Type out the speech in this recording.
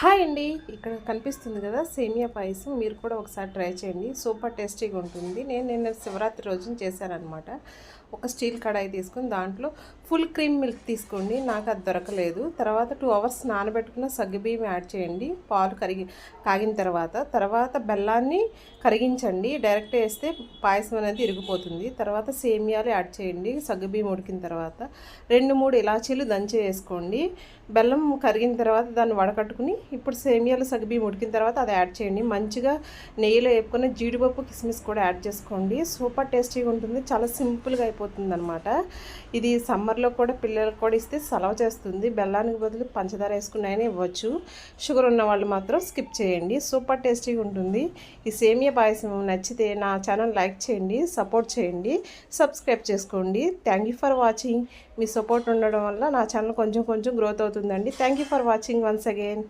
Hi అండి. ఇక్కడ కనిపిస్తుంది కదా సేమియా పాయసం. మీరు కూడా ఒకసారి ట్రై చేయండి. సూపర్ టేస్టీగా ఉంటుంది. నేను నిన్న శివరాత్రి రోజున చేశానన్నమాట. ఒక స్టీల్ కడాయి తీసుకొని దాంట్లో ఫుల్ క్రీమ్ మిల్క్ తీసుకోండి. నాకు అది దొరకలేదు. తర్వాత 2 అవర్స్ నానబెట్టుకున్న సగ్గుబియ్యం యాడ్ చేయండి. పాలు కాగిన తర్వాత బెల్లాన్ని కరిగించండి. డైరెక్ట్ వేస్తే పాయసం అనేది ఇరిగిపోతుంది. తర్వాత సేమియాలు యాడ్ చేయండి. సగ్గుబియ్యం ఉడికిన తర్వాత 2-3 ఇలాచీలు దంచి వేసుకోండి. బెల్లం కరిగిన తర్వాత దాన్ని వడకట్టుకుని ఇప్పుడు సేమియాలు సగ్గుబియ్యం ఉడికిన తర్వాత అది యాడ్ చేయండి. మంచిగా నెయ్యిలో వేపుకొని జీడిపప్పు కిస్మిస్ కూడా యాడ్ చేసుకోండి. సూపర్ టేస్టీగా ఉంటుంది. చాలా సింపుల్గా అయిపోతుంది అనమాట. ఇది సమ్మర్లో కూడా పిల్లలకు కూడా ఇస్తే సలవ చేస్తుంది. బెల్లానికి బదులు పంచదార వేసుకుని అయినా ఇవ్వచ్చు. షుగర్ ఉన్న వాళ్ళు మాత్రం స్కిప్ చేయండి. సూపర్ టేస్టీగా ఉంటుంది. ఈ సేమియా పాయసం నచ్చితే నా ఛానల్ లైక్ చేయండి, సపోర్ట్ చేయండి, సబ్స్క్రైబ్ చేసుకోండి. Thank you for watching. Me support ఉండడం వల్ల నా ఛానల్ కొంచెం గ్రోత్ అవుతుందండి. Thank you for watching once again.